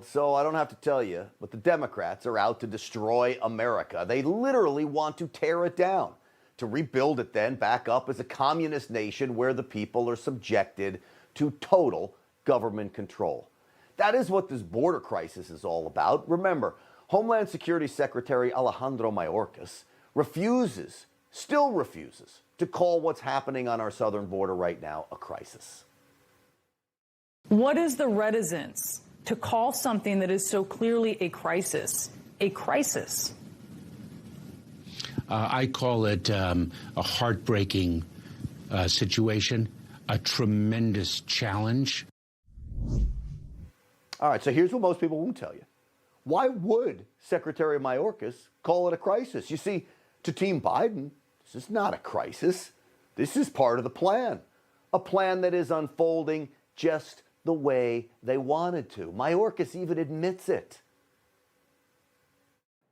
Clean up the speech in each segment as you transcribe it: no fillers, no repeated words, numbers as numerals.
So I don't have to tell you, but the Democrats are out to destroy America. They literally want to tear it down, to rebuild it then back up as a communist nation where the people are subjected to total government control. That is what this border crisis is all about. Remember, Homeland Security Secretary Alejandro Mayorkas still refuses, to call what's happening on our southern border right now a crisis. What is the reticence to call something that is so clearly a crisis a crisis? I call it a heartbreaking situation, a tremendous challenge. All right, so here's what most people won't tell you. Why would Secretary Mayorkas call it a crisis? You see, to Team Biden, this is not a crisis. This is part of the plan, a plan that is unfolding just the way they wanted to. Mayorkas even admits it.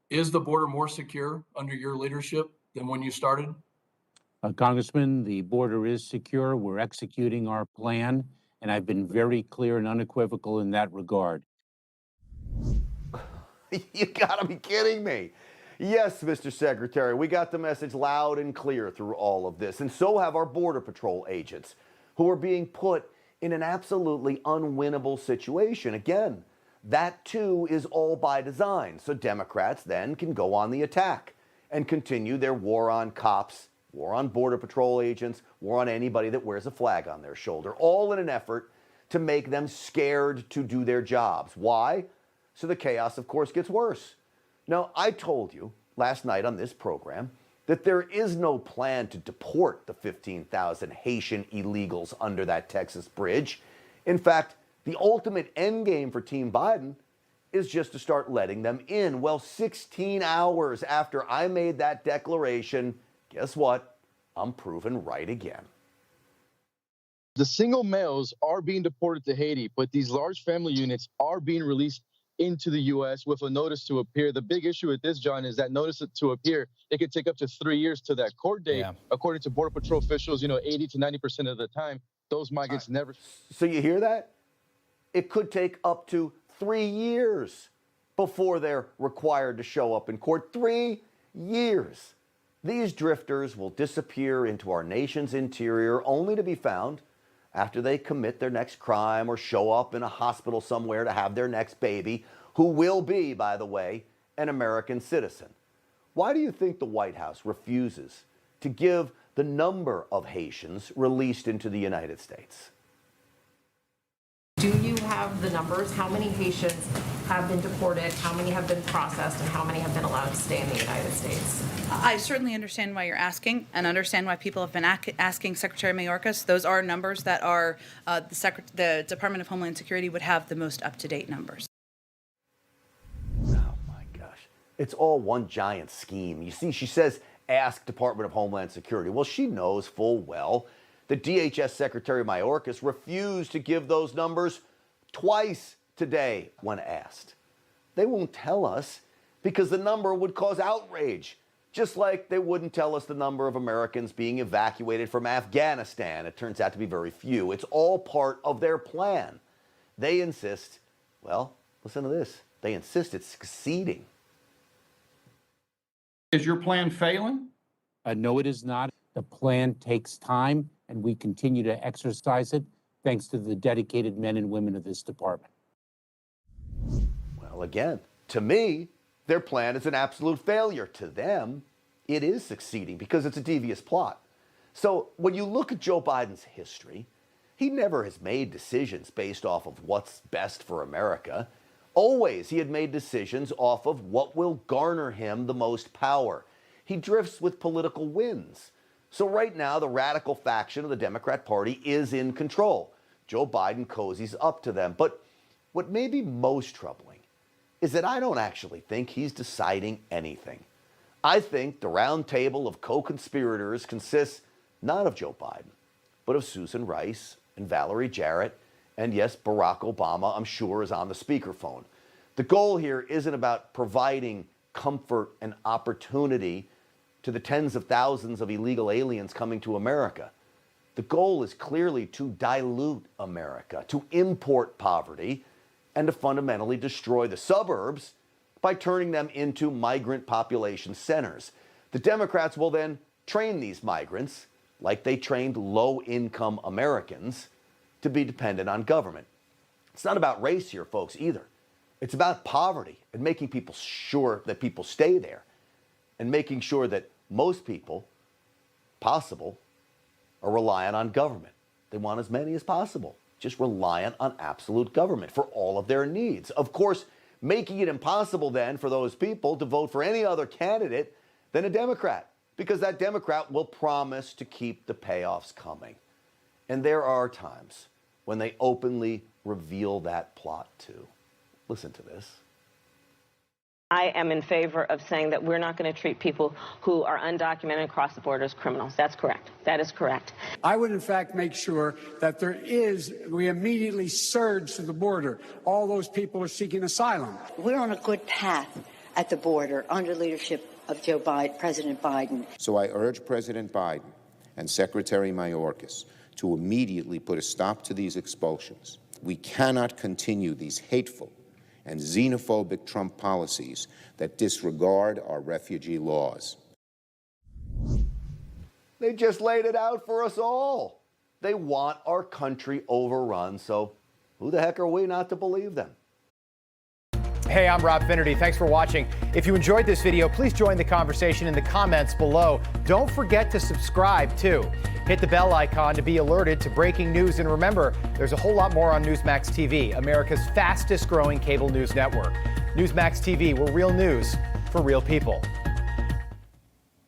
Is the border more secure under your leadership than when you started? Congressman, the border is secure. We're executing our plan, and I've been very clear and unequivocal in that regard. You gotta be kidding me. Yes, Mr. Secretary, we got the message loud and clear through all of this, and so have our Border Patrol agents, who are being put in an absolutely unwinnable situation. Again, that too is all by design, so Democrats then can go on the attack and continue their war on cops, war on Border Patrol agents, war on anybody that wears a flag on their shoulder, all in an effort to make them scared to do their jobs. Why? So the chaos, of course, gets worse. Now, I told you last night on this program that there is no plan to deport the 15,000 Haitian illegals under that Texas bridge. In fact, the ultimate endgame for Team Biden is just to start letting them in. Well, 16 hours after I made that declaration, guess what? I'm proven right again. The single males are being deported to Haiti, but these large family units are being released into the U.S. with a notice to appear. The big issue with this, John, is that notice to appear, it could take up to 3 years to that court date. Yeah. According to Border Patrol officials, 80 to 90% of the time, those migrants never. So you hear that? It could take up to 3 years before they're required to show up in court. 3 years. These drifters will disappear into our nation's interior only to be found after they commit their next crime or show up in a hospital somewhere to have their next baby, who will be, by the way, an American citizen. Why do you think the White House refuses to give the number of Haitians released into the United States? Do you have the numbers? How many Haitians have been deported? How many have been processed? And how many have been allowed to stay in the United States? I certainly understand why you're asking, and understand why people have been asking Secretary Mayorkas. Those are numbers that are the Department of Homeland Security would have the most up-to-date numbers. Oh my gosh. It's all one giant scheme. You see, she says, ask Department of Homeland Security. Well, she knows full well that DHS Secretary Mayorkas refused to give those numbers twice today when asked. They won't tell us because the number would cause outrage, just like they wouldn't tell us the number of Americans being evacuated from Afghanistan. It turns out to be very few. It's all part of their plan. They insist, well, listen to this, they insist it's succeeding. Is your plan failing? No, it is not. The plan takes time, and we continue to exercise it thanks to the dedicated men and women of this department. Well, again, to me, their plan is an absolute failure. To them, it is succeeding because it's a devious plot. So when you look at Joe Biden's history, he never has made decisions based off of what's best for America. Always he had made decisions off of what will garner him the most power. He drifts with political winds. So right now, the radical faction of the Democrat Party is in control. Joe Biden cozies up to them. But what may be most troubling is that I don't actually think he's deciding anything. I think the round table of co-conspirators consists not of Joe Biden, but of Susan Rice and Valerie Jarrett, and yes, Barack Obama, I'm sure, is on the speakerphone. The goal here isn't about providing comfort and opportunity to the tens of thousands of illegal aliens coming to America. The goal is clearly to dilute America, to import poverty, and to fundamentally destroy the suburbs by turning them into migrant population centers. The Democrats will then train these migrants, like they trained low-income Americans, to be dependent on government. It's not about race here, folks, either. It's about poverty and making people sure that people stay there and making sure that most people, possible, are reliant on government. They want as many as possible, just reliant on absolute government for all of their needs. Of course, making it impossible then for those people to vote for any other candidate than a Democrat, because that Democrat will promise to keep the payoffs coming. And there are times when they openly reveal that plot too. Listen to this. I am in favor of saying that we're not going to treat people who are undocumented across the border as criminals. That's correct. That is correct. I would, in fact, make sure that we immediately surge to the border. All those people are seeking asylum. We're on a good path at the border under leadership of President Biden. So I urge President Biden and Secretary Mayorkas to immediately put a stop to these expulsions. We cannot continue these hateful and xenophobic Trump policies that disregard our refugee laws. They just laid it out for us all. They want our country overrun, so who the heck are we not to believe them? Hey, I'm Rob Finnerty. Thanks for watching. If you enjoyed this video, please join the conversation in the comments below. Don't forget to subscribe, too. Hit the bell icon to be alerted to breaking news. And remember, there's a whole lot more on Newsmax TV, America's fastest growing cable news network. Newsmax TV, where real news for real people.